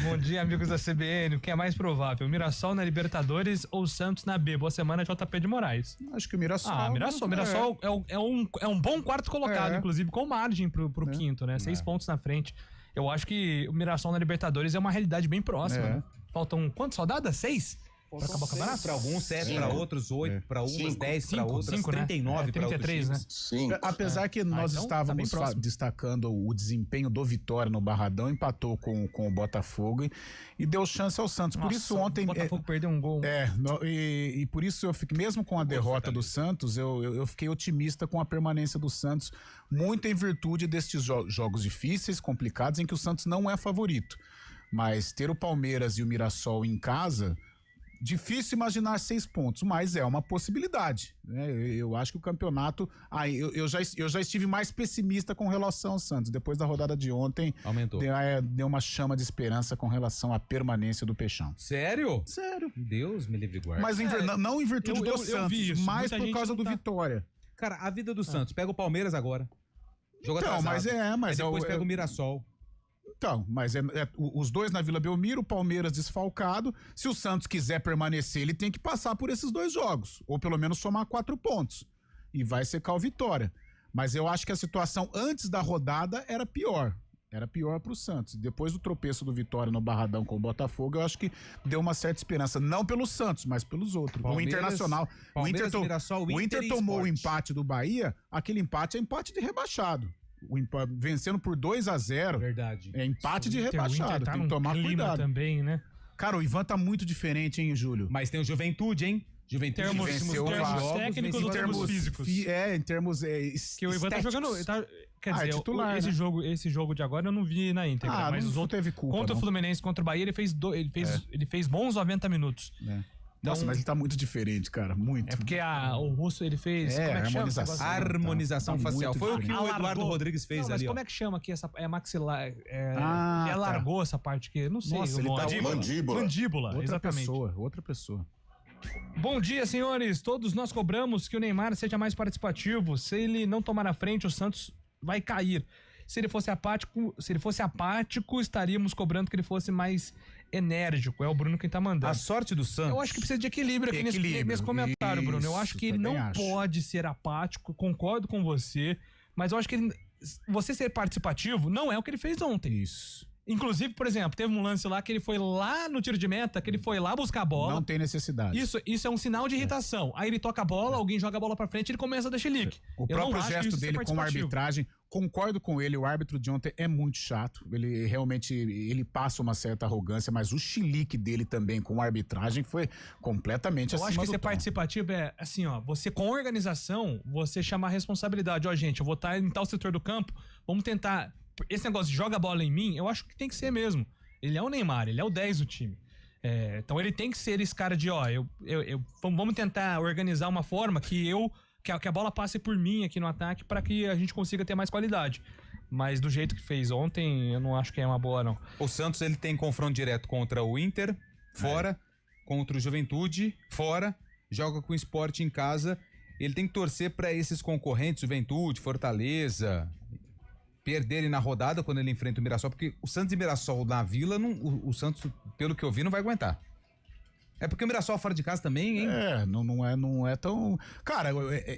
Bom dia, amigos da CBN. O que é mais provável? Mirassol na Libertadores ou Santos na B? Boa semana, JP de Moraes. Acho que o Mirassol. Mirassol é um bom quarto colocado, inclusive, com margem pro quinto, né? 6 pontos na frente. Eu acho que o Mirassol na Libertadores é uma realidade bem próxima. Né? Faltam quantas rodadas? 6? Pra acabar o campeonato? Para alguns 7, para outros 8, para umas 10, para outras 39, 33, né? Apesar que nós estávamos destacando o desempenho do Vitória no Barradão, empatou com o Botafogo e deu chance ao Santos. Por isso ontem... O Botafogo perdeu um gol. E por isso eu fiquei, mesmo com a derrota do Santos, eu fiquei otimista com a permanência do Santos, muito em virtude destes jogos difíceis, complicados, em que o Santos não é favorito. Mas ter o Palmeiras e o Mirassol em casa... Difícil imaginar 6 pontos, mas é uma possibilidade, né? Eu acho que o campeonato... Eu já estive mais pessimista com relação ao Santos. Depois da rodada de ontem... Aumentou. Deu uma chama de esperança com relação à permanência do Peixão. Sério? Sério. Deus me livre e guarde. Mas não em virtude do Santos, mas por causa do Vitória. Cara, a vida do Santos. Pega o Palmeiras agora. Joga Então, atrasado. mas Aí depois pega o Mirassol. Então, mas os dois na Vila Belmiro, o Palmeiras desfalcado. Se o Santos quiser permanecer, ele tem que passar por esses 2 jogos, ou pelo menos somar 4 pontos. E vai secar o Vitória. Mas eu acho que a situação antes da rodada era pior. Era pior pro Santos. Depois do tropeço do Vitória no Barradão com o Botafogo, eu acho que deu uma certa esperança. Não pelo Santos, mas pelos outros. O Internacional. O Inter tomou o empate do Bahia. Aquele empate é empate de rebaixado. Vencendo por 2-0. Verdade. É empate de rebaixado. Tá tem que tomar cuidado. Também, né? Cara, o Ivan tá muito diferente, hein, Júlio? Mas tem o Juventude, hein? Juventude venceu termos técnicos ou termos físicos? Em termos que o Ivan tá jogando... Quer dizer, titular, esse jogo de agora eu não vi na íntegra, mas os outros teve culpa, contra o Fluminense, contra o Bahia, ele fez bons 90 minutos. Então, nossa, mas ele tá muito diferente, cara, muito. É porque o Russo, ele fez... como é que harmonização. Harmonização facial. Foi o que o Eduardo Rodrigues fez ali, mas como é que chama aqui? Essa, maxilar... ele alargou essa parte aqui, não sei. Nossa, ele tá mandíbula, exatamente. Outra pessoa. Bom dia, senhores. Todos nós cobramos que o Neymar seja mais participativo. Se ele não tomar a frente, o Santos vai cair. Se ele fosse apático, estaríamos cobrando que ele fosse mais enérgico. É o Bruno quem tá mandando. A sorte do Santos. Eu acho que precisa de equilíbrio aqui nesse comentário, Bruno. Eu acho que ele não pode ser apático, concordo com você, mas eu acho que você ser participativo não é o que ele fez ontem. Isso. Inclusive, por exemplo, teve um lance lá que ele foi lá no tiro de meta, que ele foi lá buscar a bola. Não tem necessidade. Isso é um sinal de irritação. Aí ele toca a bola, alguém joga a bola pra frente e ele começa a dar chilique. O próprio gesto dele com a arbitragem, concordo com ele, o árbitro de ontem é muito chato. Ele realmente passa uma certa arrogância, mas o chilique dele também com a arbitragem foi completamente acima do tom. Eu acho que ser participativo é assim, ó, você com organização, você chama a responsabilidade. Ó, gente, eu vou estar em tal setor do campo, vamos tentar... Esse negócio de joga a bola em mim, eu acho que tem que ser mesmo. Ele é o Neymar, ele é o 10 do time. Então ele tem que ser esse cara de, vamos tentar organizar uma forma que a bola passe por mim aqui no ataque para que a gente consiga ter mais qualidade. Mas do jeito que fez ontem, eu não acho que é uma boa, não. O Santos, ele tem confronto direto contra o Inter, fora, contra o Juventude, fora, joga com o Sport em casa. Ele tem que torcer para esses concorrentes, Juventude, Fortaleza... perderem na rodada quando ele enfrenta o Mirassol, porque o Santos e Mirassol na Vila, o Santos, pelo que eu vi, não vai aguentar. É porque o Mirassol fora de casa também, hein? Não é tão... Cara,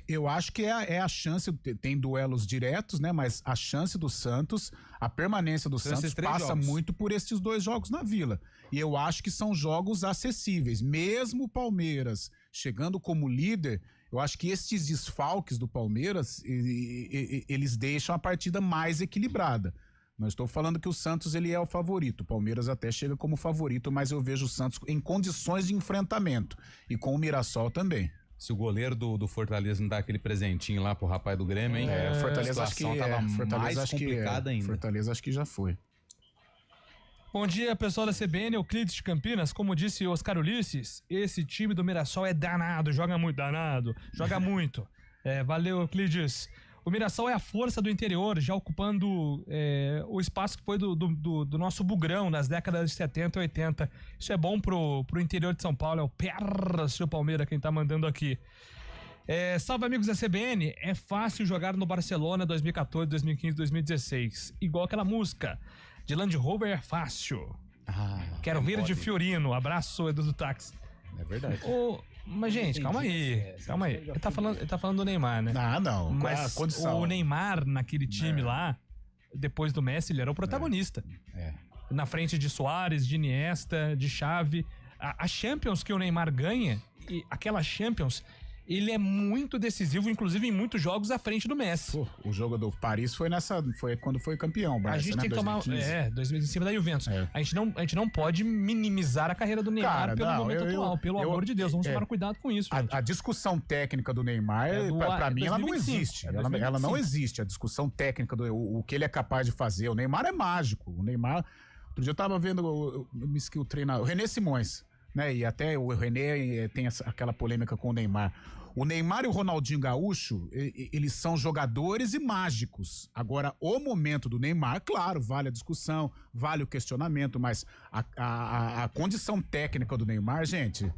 eu acho que é a chance, tem duelos diretos, né? Mas a chance do Santos, a permanência do Santos passa muito por esses 2 jogos na Vila. E eu acho que são jogos acessíveis. Mesmo o Palmeiras chegando como líder, eu acho que esses desfalques do Palmeiras, eles deixam a partida mais equilibrada. Não estou falando que o Santos ele é o favorito. O Palmeiras até chega como favorito, mas eu vejo o Santos em condições de enfrentamento. E com o Mirassol também. Se o goleiro do Fortaleza não dá aquele presentinho lá pro rapaz do Grêmio, hein? Fortaleza acho que tava mais complicada ainda. Fortaleza acho que já foi. Bom dia, pessoal da CBN, Euclides de Campinas. Como disse Oscar Ulisses, esse time do Mirassol é danado, joga muito. Valeu, Euclides. O Mirassol é a força do interior, já ocupando o espaço que foi do nosso bugrão nas décadas de 70 e 80. Isso é bom pro interior de São Paulo, é o Pércio Palmeira quem tá mandando aqui. Salve, amigos da CBN, é fácil jogar no Barcelona 2014, 2015, 2016. Igual aquela música. De Land Rover é fácil. Quero vir de Fiorino. Abraço, Edu do Táxi. É verdade. Mas, gente, calma aí. Ele tá falando do Neymar, né? Não. Mas o Neymar, naquele time lá, depois do Messi, ele era o protagonista. Na frente de Suárez, de Iniesta, de Xavi. A Champions que o Neymar ganha, e aquela Champions... Ele é muito decisivo, inclusive em muitos jogos à frente do Messi. O jogo do Paris foi quando foi campeão, Barça, a gente tem que 2015. tomar em cima da Juventus. A gente não pode minimizar a carreira do Neymar pelo momento atual, pelo amor de Deus, vamos tomar cuidado com isso. A discussão técnica do Neymar, pra mim, 2025, ela não existe. Ela não existe, a discussão técnica o que ele é capaz de fazer. O Neymar é mágico. O Neymar, outro dia eu tava vendo o treinador, o René Simões, né? E até o René tem aquela polêmica com o Neymar. O Neymar e o Ronaldinho Gaúcho, eles são jogadores e mágicos. Agora, o momento do Neymar, claro, vale a discussão, vale o questionamento, mas a condição técnica do Neymar, gente,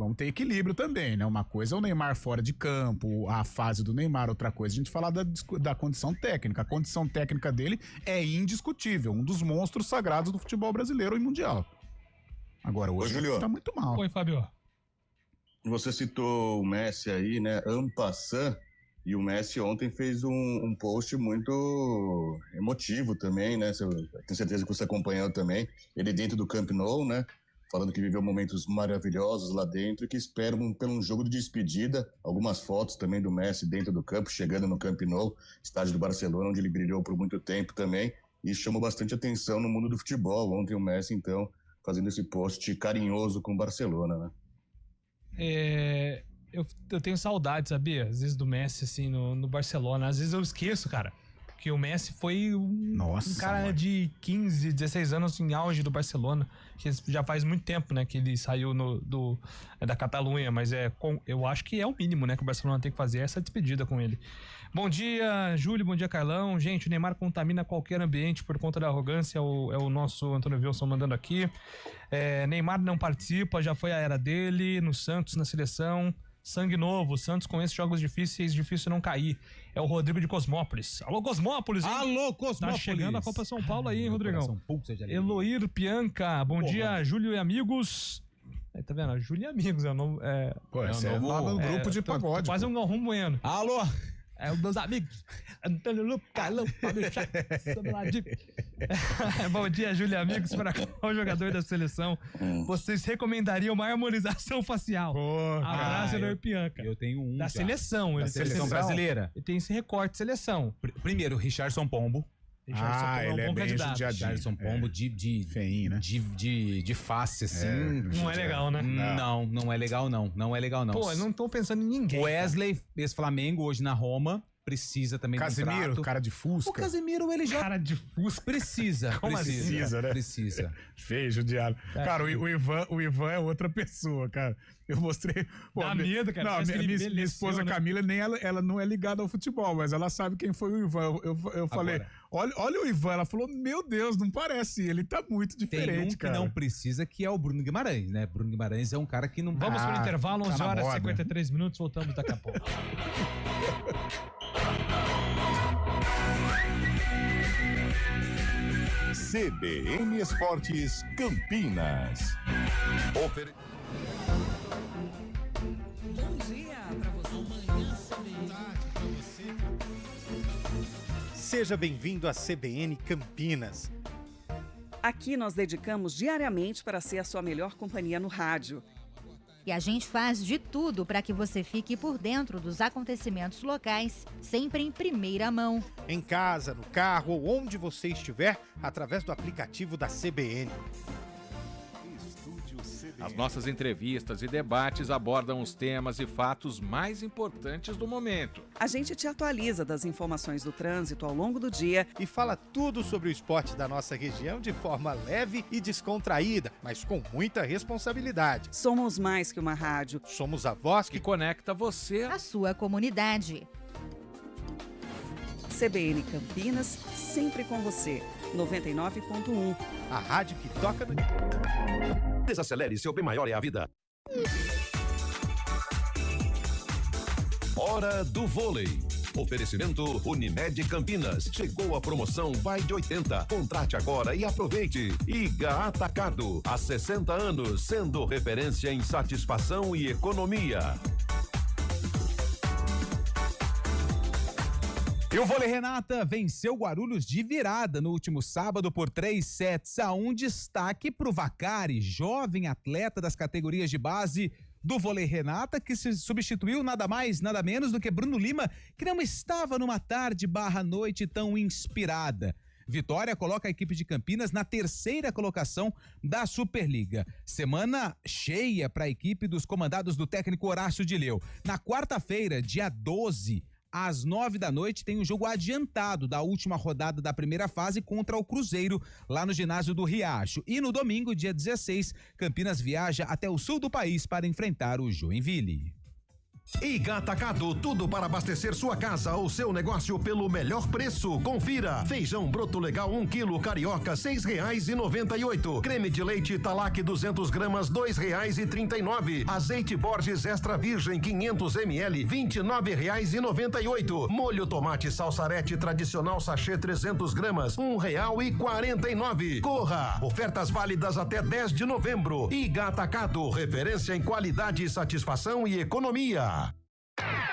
vamos ter equilíbrio também, né? Uma coisa é o Neymar fora de campo, a fase do Neymar, outra coisa a gente falar da condição técnica. A condição técnica dele é indiscutível, um dos monstros sagrados do futebol brasileiro e mundial. Agora, hoje ele tá muito mal. Oi, Fábio. Você citou o Messi aí, né? En passant, e o Messi ontem fez um post muito emotivo também, né? Tenho certeza que você acompanhou também. Ele dentro do Camp Nou, né? Falando que viveu momentos maravilhosos lá dentro e que espera pelo jogo de despedida. Algumas fotos também do Messi dentro do campo, chegando no Camp Nou, estádio do Barcelona, onde ele brilhou por muito tempo também. E isso chamou bastante atenção no mundo do futebol. Ontem o Messi, então, fazendo esse post carinhoso com o Barcelona, né? Eu tenho saudade, sabia? Às vezes do Messi, assim, no Barcelona. Às vezes eu esqueço, cara, que o Messi foi um cara de 15, 16 anos em auge do Barcelona, que já faz muito tempo, né, que ele saiu da Catalunha, mas eu acho que é o mínimo, né, que o Barcelona tem que fazer essa despedida com ele. Bom dia, Júlio, bom dia, Carlão. Gente, o Neymar contamina qualquer ambiente por conta da arrogância, é o nosso Antônio Wilson mandando aqui. Neymar não participa, já foi a era dele, no Santos, na seleção. Sangue novo, Santos com esses jogos difíceis, difícil não cair. É o Rodrigo de Cosmópolis. Alô, Cosmópolis, hein? Alô, Cosmópolis. Tá chegando a Copa São Paulo aí, hein, Rodrigão? Eloir Pianca, bom dia, Júlio e amigos. Tá vendo? Júlio e amigos é o novo... novo grupo de pagode. Quase um Galrão Bueno. Alô! Os meus amigos. Antônio Luco, Carlão, Fábio Chaves. Bom dia, Júlio e amigos. Para qual jogador da seleção vocês recomendariam uma harmonização facial? Abraço, Eloir Pianca. Eu tenho um da já. seleção. Da seleção brasileira. E tem esse recorte de seleção. Primeiro, Richardson Pombo. Ele é bem judiadinho. Richardson Pombo feinho, né? De face, assim. Não é legal, né? Não é legal, não. Não é legal, não. Pô, eu não tô pensando em ninguém. Wesley, ex-Flamengo, hoje na Roma. Precisa também Casemiro, do cara de Fusca. O Casemiro, ele já... Cara de Fusca. Precisa. Como precisa, né? Precisa. Feio, judiado. Cara, o Ivan é outra pessoa, cara. Eu mostrei... Dá medo, cara. Não, minha esposa, né? Camila, nem ela não é ligada ao futebol, mas ela sabe quem foi o Ivan. Eu falei, olha o Ivan. Ela falou, meu Deus, não parece. Ele tá muito diferente, cara. Tem um que não precisa, que é o Bruno Guimarães, né? Bruno Guimarães é um cara que não... Vamos pro intervalo, 11 horas e 53 minutos. Voltamos daqui a pouco. CBN Esportes Campinas. Bom dia pra você. Seja bem-vindo à CBN Campinas. Aqui nós dedicamos diariamente para ser a sua melhor companhia no rádio. E a gente faz de tudo para que você fique por dentro dos acontecimentos locais, sempre em primeira mão. Em casa, no carro ou onde você estiver, através do aplicativo da CBN. As nossas entrevistas e debates abordam os temas e fatos mais importantes do momento. A gente te atualiza das informações do trânsito ao longo do dia e fala tudo sobre o esporte da nossa região de forma leve e descontraída, mas com muita responsabilidade. Somos mais que uma rádio. Somos a voz que conecta você à sua comunidade. CBN Campinas, sempre com você. 99.1. A rádio que toca no... Desacelere, seu bem maior é a vida. Hora do vôlei. Oferecimento Unimed Campinas. Chegou a promoção Vai de 80. Contrate agora e aproveite. Iga Atacado. Há 60 anos, sendo referência em satisfação e economia. E o Vôlei Renata venceu Guarulhos de virada no último sábado por 3-1. Destaque para o Vacari, jovem atleta das categorias de base do Vôlei Renata, que se substituiu nada mais, nada menos do que Bruno Lima, que não estava numa tarde/noite tão inspirada. Vitória coloca a equipe de Campinas na 3ª colocação da Superliga. Semana cheia para a equipe dos comandados do técnico Horácio Dileu. Na quarta-feira, dia 12, às 9 da noite, tem o jogo adiantado da última rodada da primeira fase contra o Cruzeiro, lá no ginásio do Riacho. E no domingo, dia 16, Campinas viaja até o sul do país para enfrentar o Joinville. Iga Atacado, tudo para abastecer sua casa ou seu negócio pelo melhor preço. Confira. Feijão broto legal 1 quilo carioca R$6,98. Creme de leite Talac 200 gramas R$2,39. Azeite Borges extra virgem 500 ml R$29,98. Molho tomate salsarete tradicional sachê 300 gramas R$1,49. Corra. Ofertas válidas até 10 de novembro. Iga Atacado, referência em qualidade, satisfação e economia.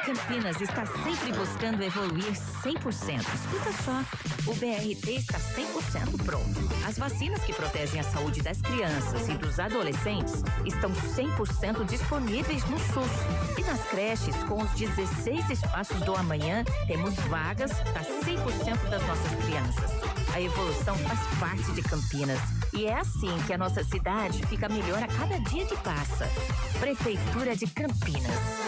Campinas está sempre buscando evoluir 100%. Escuta só, o BRT está 100% pronto. As vacinas que protegem a saúde das crianças e dos adolescentes estão 100% disponíveis no SUS. E nas creches, com os 16 espaços do amanhã, temos vagas para 100% das nossas crianças. A evolução faz parte de Campinas. E é assim que a nossa cidade fica melhor a cada dia que passa. Prefeitura de Campinas.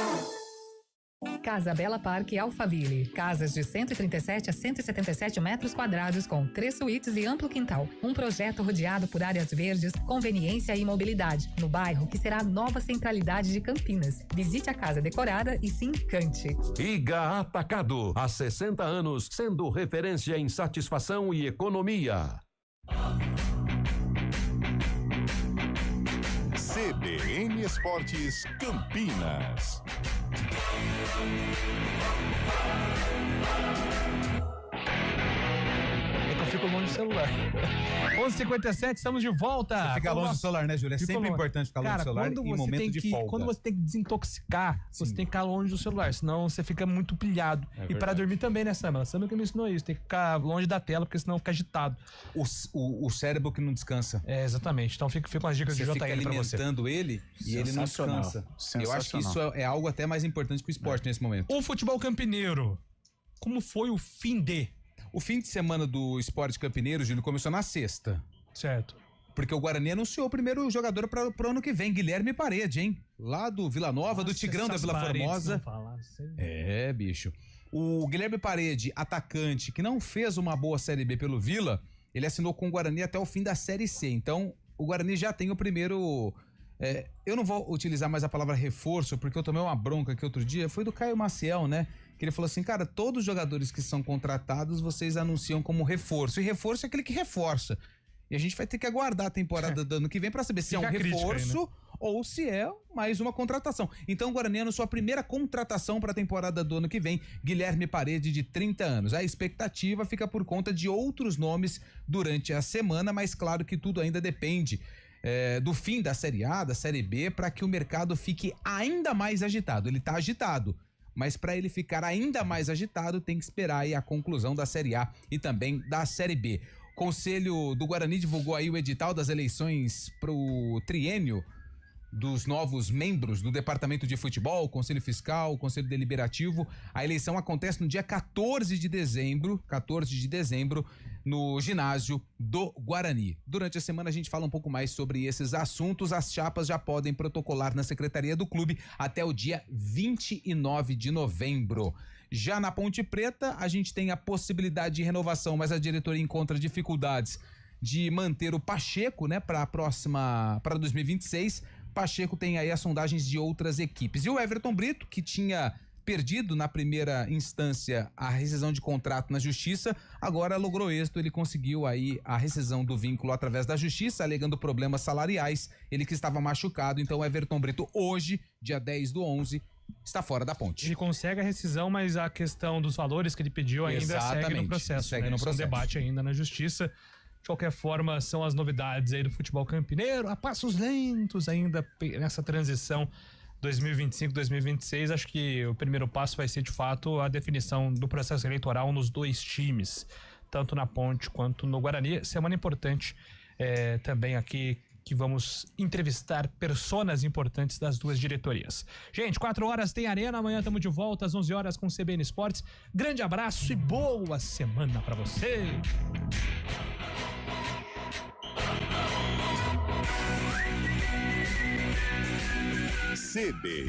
Casa Bela Parque Alphaville. Casas de 137 a 177 metros quadrados com 3 suítes e amplo quintal. Um projeto rodeado por áreas verdes, conveniência e mobilidade. No bairro que será a nova centralidade de Campinas. Visite a casa decorada e se encante. Iga Atacado, há 60 anos, sendo referência em satisfação e economia. CBN Esportes Campinas. É que eu fico longe do celular. 11h57, estamos de volta. Você fica longe do celular, né, Júlio? É sempre importante ficar longe do celular em momento de folga. Quando você tem que desintoxicar, você tem que ficar longe do celular, senão você fica muito pilhado. E pra dormir também, né, Samela? Samela que me ensinou isso, tem que ficar longe da tela, porque senão fica agitado. O cérebro que não descansa. É, exatamente. Então fica umas dicas de JL pra você. Você fica alimentando ele e ele não descansa. Eu acho que isso é algo até mais importante que o esporte nesse momento. O futebol campineiro, como foi o fim de... O fim de semana do esporte campineiro, Júlio, começou na sexta. Certo. Porque o Guarani anunciou o primeiro jogador para o ano que vem, Guilherme Parede, hein? Lá do Vila Nova, do Tigrão da Vila Formosa. É, bicho. O Guilherme Parede, atacante, que não fez uma boa Série B pelo Vila, ele assinou com o Guarani até o fim da Série C. Então, o Guarani já tem o primeiro... eu não vou utilizar mais a palavra reforço, porque eu tomei uma bronca aqui outro dia, foi do Caio Maciel, né? Que ele falou assim, cara, todos os jogadores que são contratados, vocês anunciam como reforço. E reforço é aquele que reforça. E a gente vai ter que aguardar a temporada do ano que vem para saber se é um reforço aí, né? Ou se é mais uma contratação. Então o Guarani anunciou a primeira contratação para a temporada do ano que vem, Guilherme Parede, de 30 anos. A expectativa fica por conta de outros nomes durante a semana, mas claro que tudo ainda depende do fim da Série A, da Série B, para que o mercado fique ainda mais agitado. Ele está agitado, mas para ele ficar ainda mais agitado, tem que esperar aí a conclusão da Série A e também da Série B. O Conselho do Guarani divulgou aí o edital das eleições pro triênio dos novos membros do Departamento de Futebol, Conselho Fiscal, Conselho Deliberativo. A eleição acontece no dia 14 de dezembro, no ginásio do Guarani. Durante a semana a gente fala um pouco mais sobre esses assuntos. As chapas já podem protocolar na secretaria do clube até o dia 29 de novembro. Já na Ponte Preta, a gente tem a possibilidade de renovação, mas a diretoria encontra dificuldades de manter o Pacheco, né, para 2026. Pacheco tem aí as sondagens de outras equipes. E o Everton Brito, que tinha perdido na primeira instância a rescisão de contrato na justiça, agora logrou êxito. Ele conseguiu aí a rescisão do vínculo através da justiça, alegando problemas salariais. Ele que estava machucado. Então o Everton Brito hoje, dia 10/11, está fora da Ponte. Ele consegue a rescisão, mas a questão dos valores que ele pediu ainda segue no processo. Segue no processo. É um debate ainda na justiça. De qualquer forma, são as novidades aí do futebol campineiro, a passos lentos ainda nessa transição 2025-2026. Acho que o primeiro passo vai ser, de fato, a definição do processo eleitoral nos dois times, tanto na Ponte quanto no Guarani. Semana importante também aqui, que vamos entrevistar personas importantes das duas diretorias. Gente, 4 horas tem Arena, amanhã estamos de volta às 11 horas com o CBN Esportes. Grande abraço e boa semana pra você! CBN